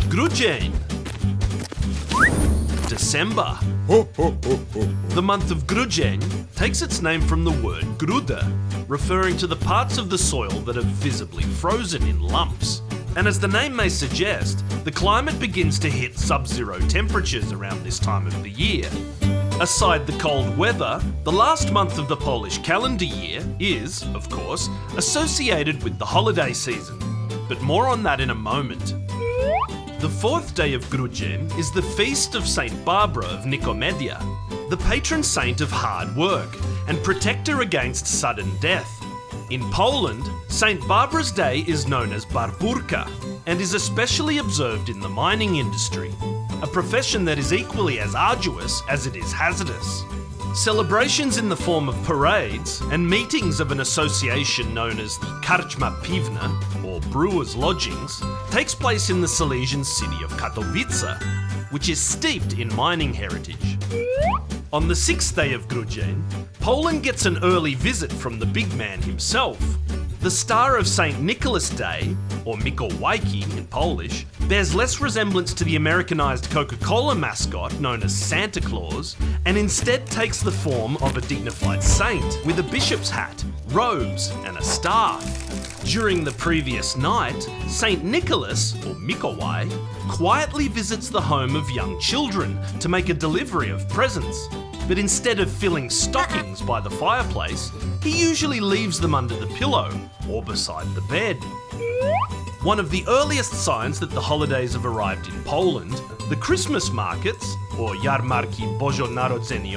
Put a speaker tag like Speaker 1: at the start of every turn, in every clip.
Speaker 1: Grudzień. December. The month of Grudzień takes its name from the word gruda, referring to the parts of the soil that are visibly frozen in lumps. And as the name may suggest, the climate begins to hit sub-zero temperatures around this time of the year. Aside the cold weather, the last month of the Polish calendar year is, of course, associated with the holiday season. But more on that in a moment. The fourth day of Grudzień is the feast of Saint Barbara of Nicomedia, the patron saint of hard work and protector against sudden death. In Poland, Saint Barbara's Day is known as Barbórka and is especially observed in the mining industry, a profession that is equally as arduous as it is hazardous. Celebrations in the form of parades and meetings of an association known as the Karczma Piwna, or Brewers' Lodgings, takes place in the Silesian city of Katowice, which is steeped in mining heritage. On the sixth day of Grudzień, Poland gets an early visit from the big man himself. The star of St. Nicholas Day, or Mikołajki in Polish, bears less resemblance to the Americanized Coca-Cola mascot known as Santa Claus, and instead takes the form of a dignified saint with a bishop's hat, robes, and a staff. During the previous night, St. Nicholas, or Mikołaj, quietly visits the home of young children to make a delivery of presents. But instead of filling stockings by the fireplace, he usually leaves them under the pillow or beside the bed. One of the earliest signs that the holidays have arrived in Poland, the Christmas markets, or Jarmarki Boże Narodzenie,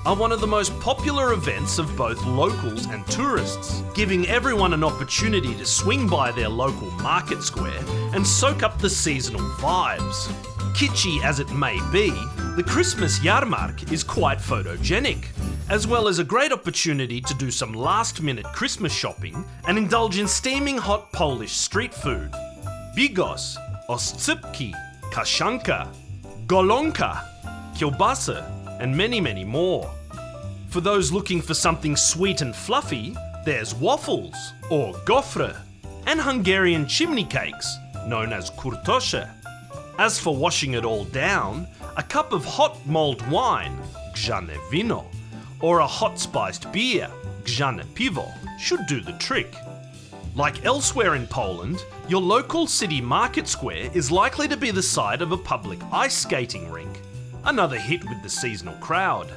Speaker 1: are one of the most popular events of both locals and tourists, giving everyone an opportunity to swing by their local market square and soak up the seasonal vibes. Kitschy as it may be, the Christmas Jarmark is quite photogenic, as well as a great opportunity to do some last-minute Christmas shopping and indulge in steaming hot Polish street food. Bigos, oscypki, kaszanka, golonka, kielbasa, and many more. For those looking for something sweet and fluffy, there's waffles, or gofre, and Hungarian chimney cakes, known as kurtose. As for washing it all down, a cup of hot mulled wine, grzane wino, or a hot spiced beer, grzane piwo, should do the trick. Like elsewhere in Poland, your local city market square is likely to be the site of a public ice skating rink, another hit with the seasonal crowd.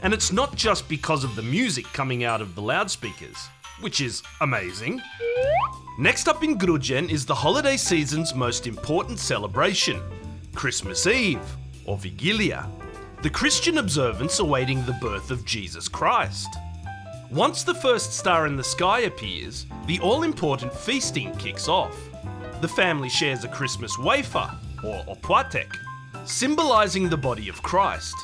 Speaker 1: And it's not just because of the music coming out of the loudspeakers, which is amazing. Next up in Grudzień is the holiday season's most important celebration, Christmas Eve, or Vigilia, the Christian observance awaiting the birth of Jesus Christ. Once the first star in the sky appears, the all-important feasting kicks off. The family shares a Christmas wafer, or opłatek, symbolising the body of Christ.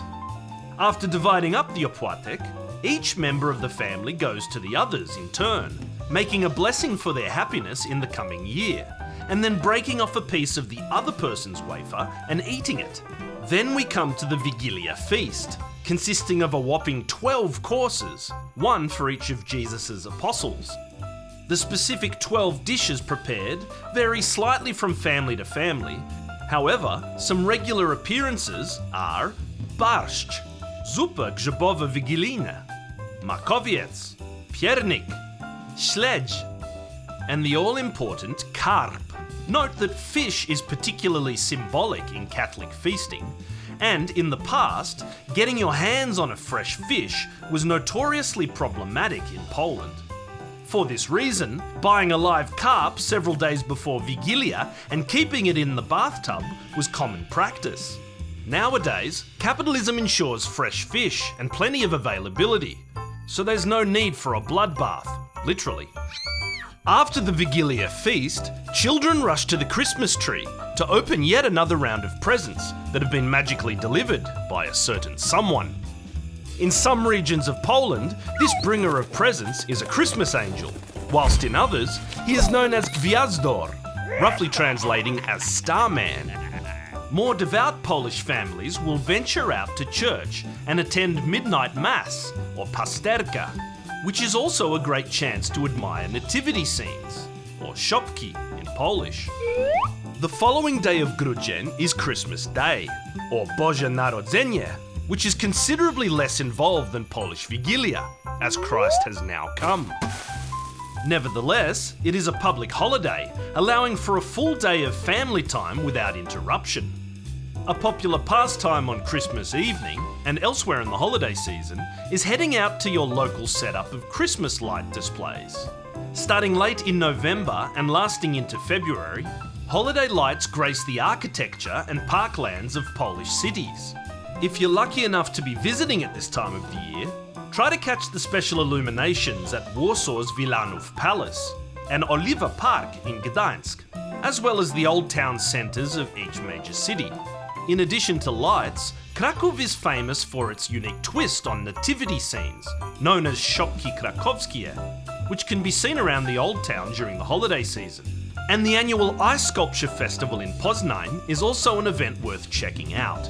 Speaker 1: After dividing up the opłatek, each member of the family goes to the others in turn, making a blessing for their happiness in the coming year, and then breaking off a piece of the other person's wafer and eating it. Then we come to the Vigilia feast, consisting of a whopping 12 courses, one for each of Jesus' apostles. The specific 12 dishes prepared vary slightly from family to family. However, some regular appearances are barszcz, zupa grzybowa wigilijna, makowiec, piernik, śledź, and the all-important karp. Note that fish is particularly symbolic in Catholic feasting, and in the past, getting your hands on a fresh fish was notoriously problematic in Poland. For this reason, buying a live carp several days before Vigilia and keeping it in the bathtub was common practice. Nowadays, capitalism ensures fresh fish and plenty of availability, so there's no need for a bloodbath, literally. After the Vigilia feast, children rush to the Christmas tree to open yet another round of presents that have been magically delivered by a certain someone. In some regions of Poland, this bringer of presents is a Christmas angel, whilst in others, he is known as Gwiazdor, roughly translating as Starman. More devout Polish families will venture out to church and attend midnight mass, or pasterka, which is also a great chance to admire nativity scenes, or szopki in Polish. The following day of Grudzień is Christmas Day, or Boże Narodzenie, which is considerably less involved than Polish Vigilia, as Christ has now come. Nevertheless, it is a public holiday, allowing for a full day of family time without interruption. A popular pastime on Christmas evening, and elsewhere in the holiday season, is heading out to your local setup of Christmas light displays. Starting late in November and lasting into February, holiday lights grace the architecture and parklands of Polish cities. If you're lucky enough to be visiting at this time of the year, try to catch the special illuminations at Warsaw's Wilanów Palace and Oliwa Park in Gdańsk, as well as the old town centres of each major city. In addition to lights, Kraków is famous for its unique twist on nativity scenes, known as Szopki Krakowskie, which can be seen around the old town during the holiday season. And the annual Ice Sculpture Festival in Poznań is also an event worth checking out.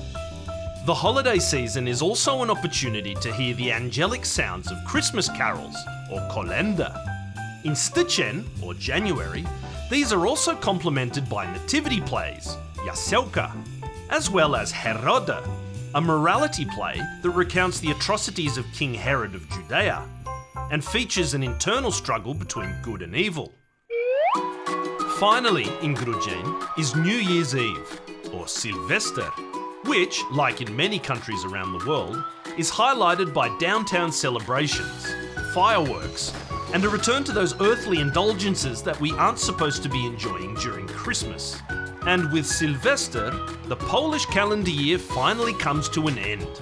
Speaker 1: The holiday season is also an opportunity to hear the angelic sounds of Christmas carols, or kolenda. In Styczeń, or January, these are also complemented by nativity plays, jasełka, as well as Heroda, a morality play that recounts the atrocities of King Herod of Judea, and features an internal struggle between good and evil. Finally, in Grudzień is New Year's Eve, or Sylwester, which, like in many countries around the world, is highlighted by downtown celebrations, fireworks, and a return to those earthly indulgences that we aren't supposed to be enjoying during Christmas. And with Sylwester, the Polish calendar year finally comes to an end.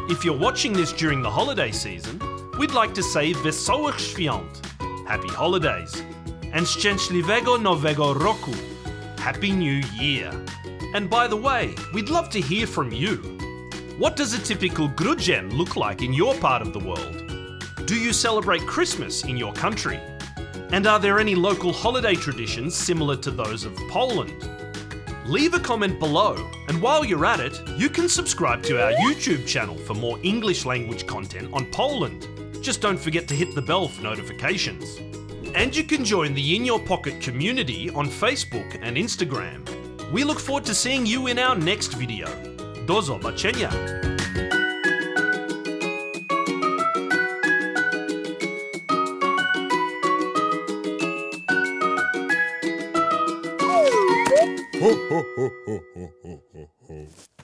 Speaker 1: If you're watching this during the holiday season, we'd like to say Wesołych Świąt, Happy Holidays, and Szczęśliwego Nowego Roku, Happy New Year. And by the way, we'd love to hear from you. What does a typical Grudzień look like in your part of the world? Do you celebrate Christmas in your country? And are there any local holiday traditions similar to those of Poland? Leave a comment below, and while you're at it, you can subscribe to our YouTube channel for more English language content on Poland. Just don't forget to hit the bell for notifications. And you can join the In Your Pocket community on Facebook and Instagram. We look forward to seeing you in our next video. Do zobaczenia!
Speaker 2: Ho, ho, ho, ho, ho, ho, ho, ho.